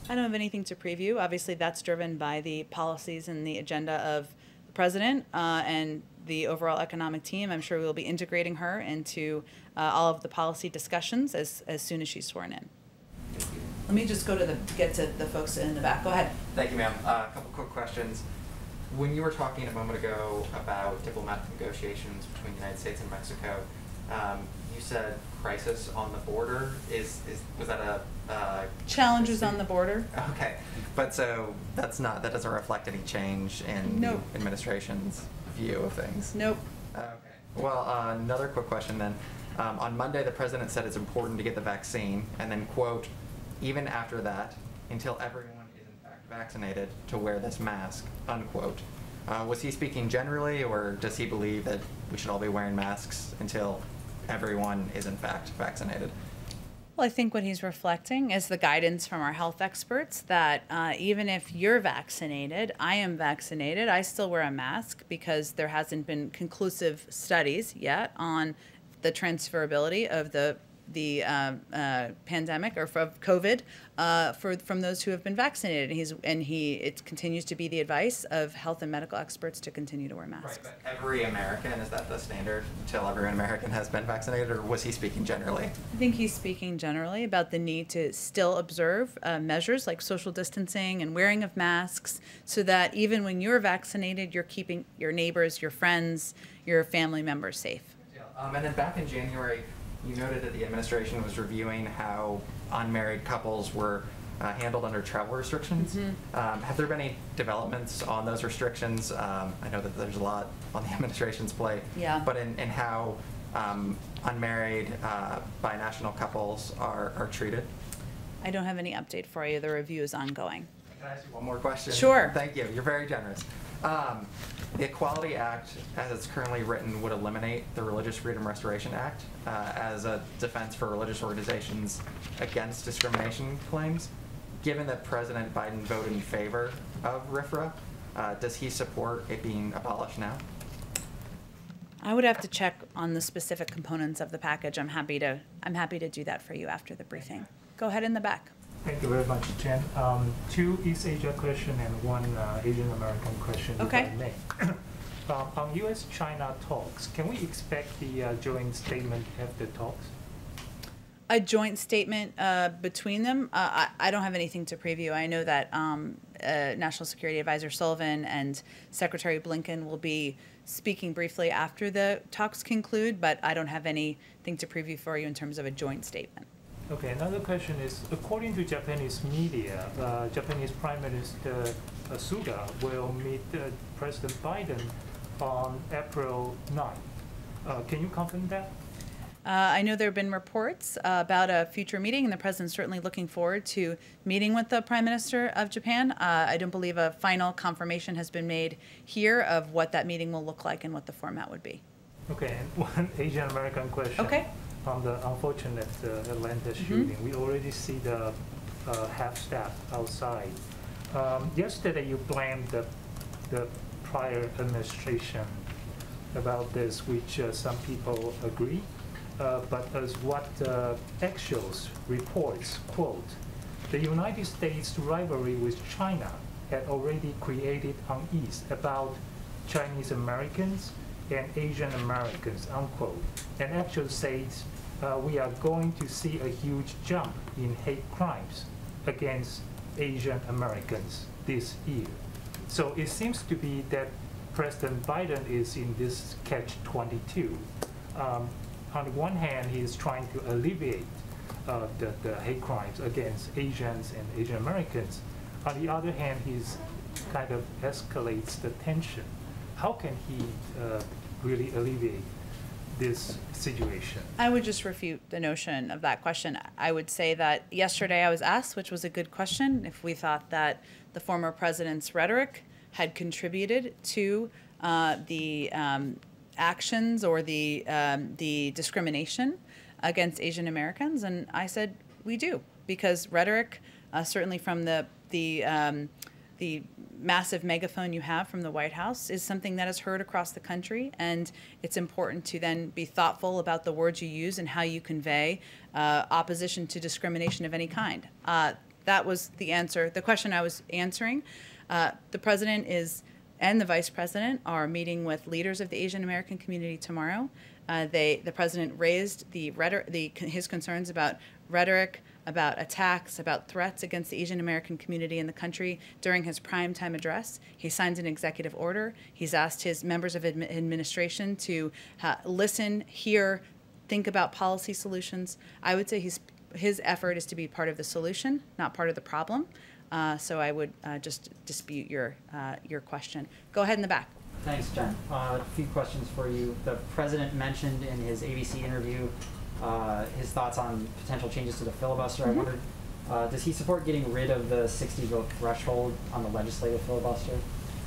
A: I don't have anything to preview. Obviously, that's driven by the policies and the agenda of the president and the overall economic team. I'm sure we will be integrating her into all of the policy discussions as soon as she's sworn in. Let me just get to the folks in the back. Go ahead.
L: Thank you, ma'am. A couple quick questions. When you were talking a moment ago about diplomatic negotiations between the United States and Mexico, you said crisis on the border. Was that a
A: challenges on the border?
L: Okay, but so that doesn't reflect any change in the administration's view of things.
A: Nope.
L: Okay. Well, another quick question then. On Monday, the president said it's important to get the vaccine, and then quote, even after that, until everyone is in fact vaccinated, to wear this mask, unquote. Was he speaking generally, or does he believe that we should all be wearing masks until everyone is in fact vaccinated?
A: Well, I think what he's reflecting is the guidance from our health experts that even if you're vaccinated, I am vaccinated, I still wear a mask because there hasn't been conclusive studies yet on the transferability of the pandemic or from COVID from those who have been vaccinated. It continues to be the advice of health and medical experts to continue to wear masks.
L: Right, but every American, is that the standard until every American has been vaccinated, or was he speaking generally?
A: I think he's speaking generally about the need to still observe measures like social distancing and wearing of masks so that even when you're vaccinated, you're keeping your neighbors, your friends, your family members safe.
L: And then back in January, you noted that the administration was reviewing how unmarried couples were handled under travel restrictions.
A: Mm-hmm.
L: Have there been any developments on those restrictions? I know that there's a lot on the administration's plate,
A: Yeah.
L: but in how unmarried binational couples are treated?
A: I don't have any update for you. The review is ongoing.
L: Can I ask you one more question?
A: Sure.
L: Thank you. You're very generous. The Equality Act, as it's currently written, would eliminate the Religious Freedom Restoration Act as a defense for religious organizations against discrimination claims. Given that President Biden voted in favor of RFRA, does he support it being abolished now?
A: I would have to check on the specific components of the package. I'm happy to do that for you after the briefing. Go ahead in the back.
M: Thank you very much, Jen. Two East Asia question and one Asian American question,
A: Okay.
M: if I may. On U.S.-China talks, can we expect the joint statement after talks?
A: A joint statement between them? I don't have anything to preview. I know that National Security Advisor Sullivan and Secretary Blinken will be speaking briefly after the talks conclude, but I don't have anything to preview for you in terms of a joint statement.
M: Okay, another question is, according to Japanese media, Japanese Prime Minister Suga will meet President Biden on April 9th. Can you confirm that?
A: I know there have been reports about a future meeting, and the president's certainly looking forward to meeting with the Prime Minister of Japan. I don't believe a final confirmation has been made here of what that meeting will look like and what the format would be.
M: Okay, and one Asian American question.
A: Okay.
M: On the unfortunate Atlanta shooting, we already see the half-staff outside. Yesterday, you blamed the prior administration about this, which some people agree. But as what Axios reports, quote, the United States rivalry with China had already created unease about Chinese Americans and Asian Americans, unquote. And Axios says we are going to see a huge jump in hate crimes against Asian Americans this year. So it seems to be that President Biden is in this catch-22. On the one hand, he is trying to alleviate the hate crimes against Asians and Asian Americans. On the other hand, he's kind of escalates the tension. How can he really alleviate this situation?
A: I would just refute the notion of that question. I would say that yesterday I was asked, which was a good question, if we thought that the former president's rhetoric had contributed to the actions or the discrimination against Asian Americans, and I said we do, because rhetoric, certainly from the massive megaphone you have from the White House, is something that is heard across the country, and it's important to then be thoughtful about the words you use and how you convey opposition to discrimination of any kind. That was the answer, the question I was answering. The president and the vice president are meeting with leaders of the Asian American community tomorrow. The president raised his concerns about rhetoric, about attacks, about threats against the Asian American community in the country during his primetime address. He signed an executive order. He's asked his members of administration to listen, hear, think about policy solutions. I would say his effort is to be part of the solution, not part of the problem. So I would just dispute your question. Go ahead in the back.
N: Thanks, Jen. A few questions for you. The president mentioned in his ABC interview his thoughts on potential changes to the filibuster. I wondered, does he support getting rid of the 60-vote threshold on the legislative filibuster?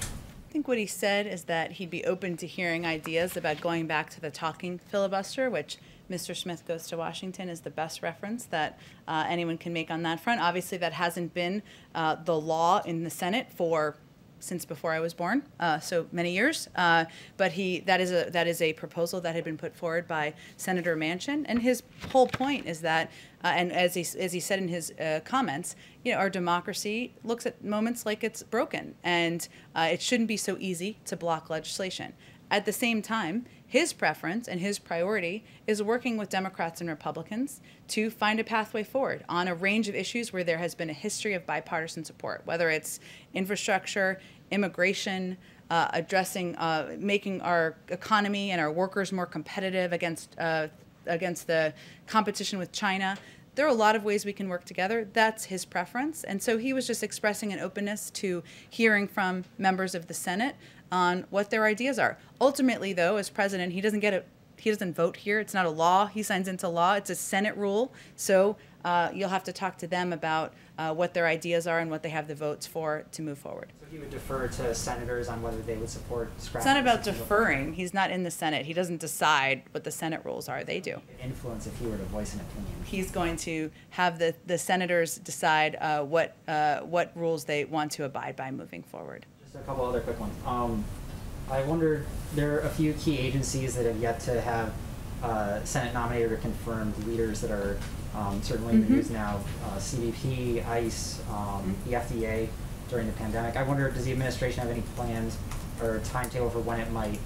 A: I think what he said is that he'd be open to hearing ideas about going back to the talking filibuster, which Mr. Smith Goes to Washington is the best reference that anyone can make on that front. Obviously, that hasn't been the law in the Senate for since before I was born, so many years. But that is a proposal that had been put forward by Senator Manchin, and his whole point is that, and as he said in his comments, our democracy looks at moments like it's broken, and it shouldn't be so easy to block legislation. At the same time, his preference and his priority is working with Democrats and Republicans to find a pathway forward on a range of issues where there has been a history of bipartisan support, whether it's infrastructure, immigration, addressing, making our economy and our workers more competitive against the competition with China. There are a lot of ways we can work together. That's his preference. And so he was just expressing an openness to hearing from members of the Senate on what their ideas are. Ultimately, though, as president, he doesn't vote here. It's not a law. He signs into law. It's a Senate rule. So you'll have to talk to them about what their ideas are and what they have the votes for to move forward.
N: So he would defer to senators on whether they would support scrapping.
A: It's not about deferring. He's not in the Senate. He doesn't decide what the Senate rules are. They do.
N: Influence if he were to voice an opinion.
A: He's going to have the senators decide what rules they want to abide by moving forward.
N: Just a couple other quick ones. I wondered, there are a few key agencies that have yet to have Senate nominated or confirmed leaders that are certainly in the news now. CBP, ICE, the FDA during the pandemic. I wonder, does the administration have any plans or timetable for when it might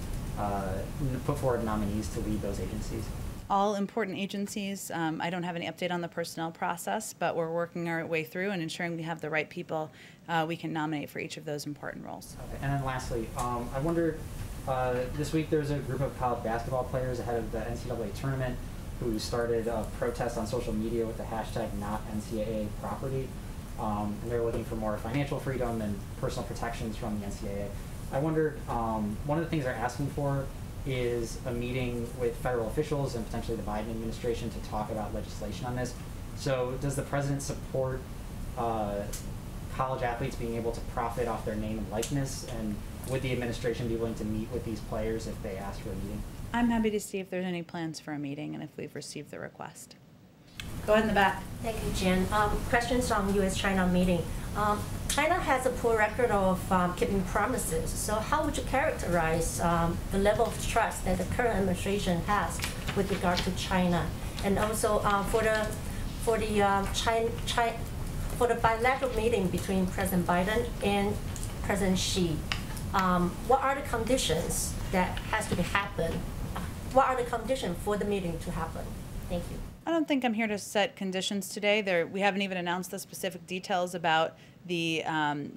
N: put forward nominees to lead those agencies?
A: All important agencies. I don't have any update on the personnel process, but we're working our way through and ensuring we have the right people we can nominate for each of those important roles.
N: Okay. And then lastly, I wondered, this week there's a group of college basketball players ahead of the NCAA tournament who started a protest on social media with the hashtag #NotNCAAProperty. And they're looking for more financial freedom and personal protections from the NCAA. I wondered, one of the things they're asking for is a meeting with federal officials and potentially the Biden administration to talk about legislation on this. So does the president support college athletes being able to profit off their name and likeness? And would the administration be willing to meet with these players if they ask for a meeting?
A: I'm happy to see if there's any plans for a meeting and if we've received the request. Go ahead in the back.
O: Thank you, Jen. Questions on US-China meeting. China has a poor record of keeping promises. So how would you characterize the level of trust that the current administration has with regard to China? And also for the bilateral meeting between President Biden and President Xi, what are the conditions that has to be happen? What are the conditions for the meeting to happen? Thank you.
A: I don't think I'm here to set conditions today. We haven't even announced the specific details about the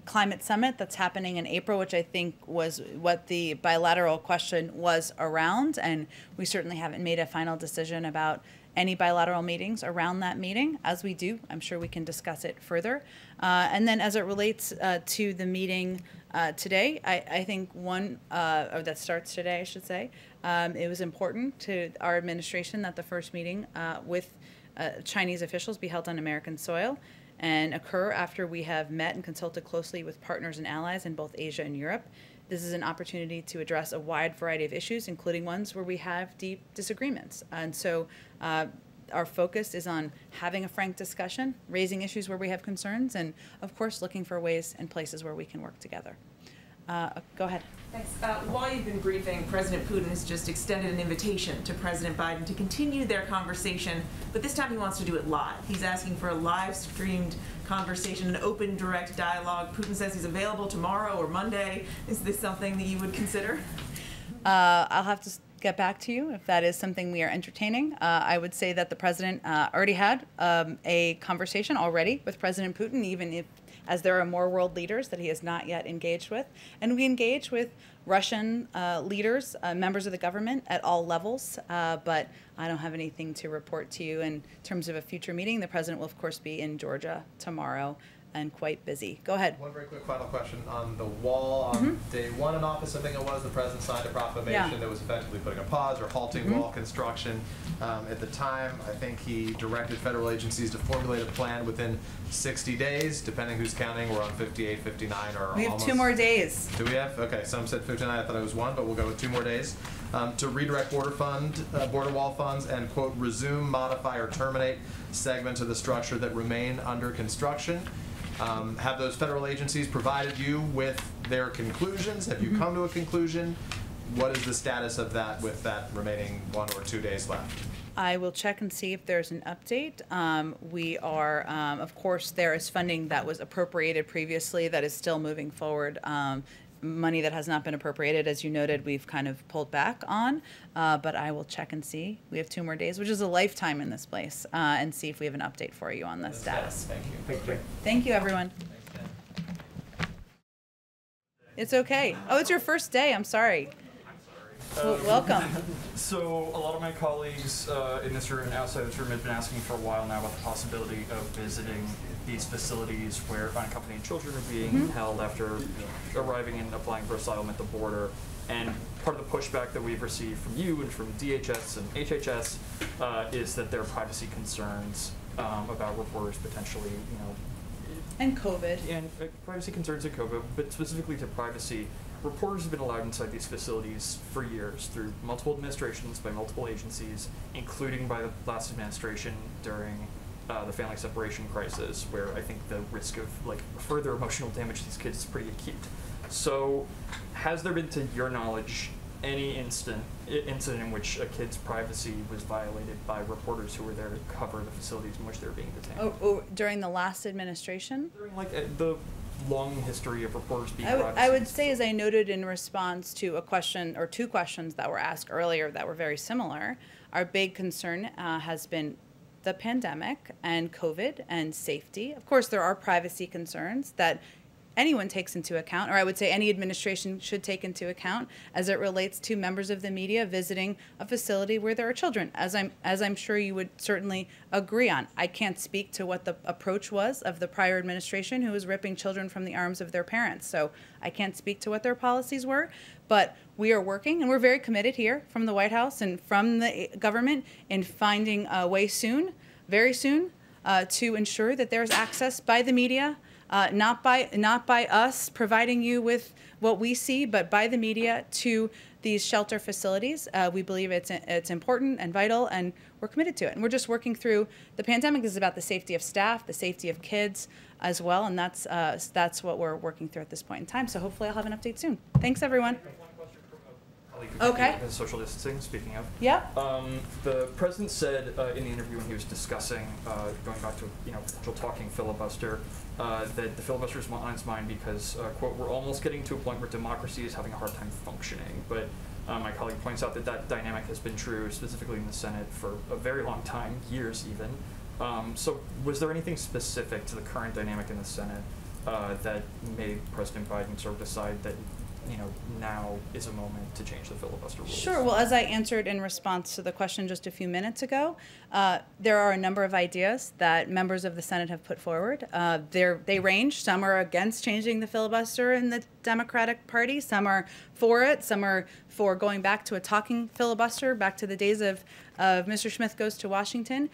A: climate summit that's happening in April, which I think was what the bilateral question was around. And we certainly haven't made a final decision about any bilateral meetings around that meeting. As we do, I'm sure we can discuss it further. And then as it relates to the meeting today, I think or that starts today, I should say, it was important to our administration that the first meeting with Chinese officials be held on American soil and occur after we have met and consulted closely with partners and allies in both Asia and Europe. This is an opportunity to address a wide variety of issues, including ones where we have deep disagreements. And so our focus is on having a frank discussion, raising issues where we have concerns, and of course looking for ways and places where we can work together. Go ahead.
D: Thanks. While you've been briefing, President Putin has just extended an invitation to President Biden to continue their conversation, but this time he wants to do it live. He's asking for a live-streamed conversation, an open, direct dialogue. Putin says he's available tomorrow or Monday. Is this something that you would consider?
A: I'll have to get back to you if that is something we are entertaining. I would say that the president already had a conversation already with President Putin, even if as there are more world leaders that he has not yet engaged with. And we engage with Russian leaders, members of the government at all levels, but I don't have anything to report to you in terms of a future meeting. The president will, of course, be in Georgia tomorrow and quite busy. Go ahead.
C: One very quick final question. On the wall, on day one in office, I think it was, the president signed a proclamation that was effectively putting a pause or halting wall construction. At the time, I think he directed federal agencies to formulate a plan within 60 days, depending who's counting. We're on 58, 59, or
A: we have
C: almost.
A: 2 more days.
C: Do we have? Okay, some said 59. I thought it was 1, but we'll go with 2 more days. To redirect border wall funds and, quote, resume, modify, or terminate segments of the structure that remain under construction. Have those federal agencies provided you with their conclusions? Have you come to a conclusion? What is the status of that with that remaining 1 or 2 days left?
A: I will check and see if there's an update. We are, of course, there is funding that was appropriated previously that is still moving forward. Money that has not been appropriated, as you noted, we've kind of pulled back on, but I will check and see. We have 2 more days, which is a lifetime in this place, and see if we have an update for you on the status.
C: Thank you.
E: Thank you.
A: Thank you, everyone. It's okay. Oh, it's your first day. I'm sorry. Well, welcome.
P: So a lot of my colleagues in this room and outside this room have been asking for a while now about the possibility of visiting these facilities where unaccompanied children are being held after arriving and applying for asylum at the border. And part of the pushback that we've received from you and from DHS and HHS is that there are privacy concerns about reporters potentially,
A: And COVID.
P: and privacy concerns in COVID, but specifically to privacy. Reporters have been allowed inside these facilities for years through multiple administrations by multiple agencies, including by the last administration during the family separation crisis, where I think the risk of further emotional damage to these kids is pretty acute. So, has there been, to your knowledge, any incident in which a kid's privacy was violated by reporters who were there to cover the facilities in which they were being detained?
A: Oh, during the last administration?
P: During the long history of reporters being
A: I would say, as I noted in response to a question or 2 questions that were asked earlier that were very similar, our big concern has been the pandemic and COVID and safety. Of course, there are privacy concerns that anyone takes into account, or I would say any administration should take into account as it relates to members of the media visiting a facility where there are children, as I'm sure you would certainly agree on. I can't speak to what the approach was of the prior administration who was ripping children from the arms of their parents, so I can't speak to what their policies were, but we are working, and we're very committed here from the White House and from the government in finding a way soon, very soon, to ensure that there's access by the media, not by us providing you with what we see, but by the media to these shelter facilities. We believe it's important and vital, and we're committed to it. And we're just working through the pandemic. Is about the safety of staff, the safety of kids as well, and that's what we're working through at this point in time. So hopefully I'll have an update soon. Thanks, everyone. Okay.
P: Social distancing, speaking of.
A: Yeah.
P: The president said in the interview when he was discussing, going back to potential talking filibuster, that the filibuster is on his mind because, quote, we're almost getting to a point where democracy is having a hard time functioning. But my colleague points out that dynamic has been true, specifically in the Senate, for a very long time, years even. So was there anything specific to the current dynamic in the Senate that made President Biden sort of decide that now is a moment to change the filibuster rules?
A: Sure. Well, as I answered in response to the question just a few minutes ago, there are a number of ideas that members of the Senate have put forward. They range. Some are against changing the filibuster in the Democratic Party. Some are for it. Some are for going back to a talking filibuster, back to the days of Mr. Smith Goes to Washington.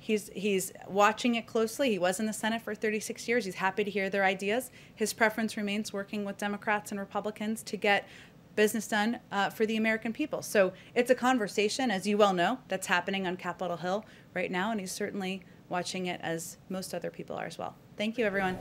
A: He's watching it closely. He was in the Senate for 36 years. He's happy to hear their ideas. His preference remains working with Democrats and Republicans to get business done for the American people. So it's a conversation, as you well know, that's happening on Capitol Hill right now, and he's certainly watching it as most other people are as well. Thank you, everyone.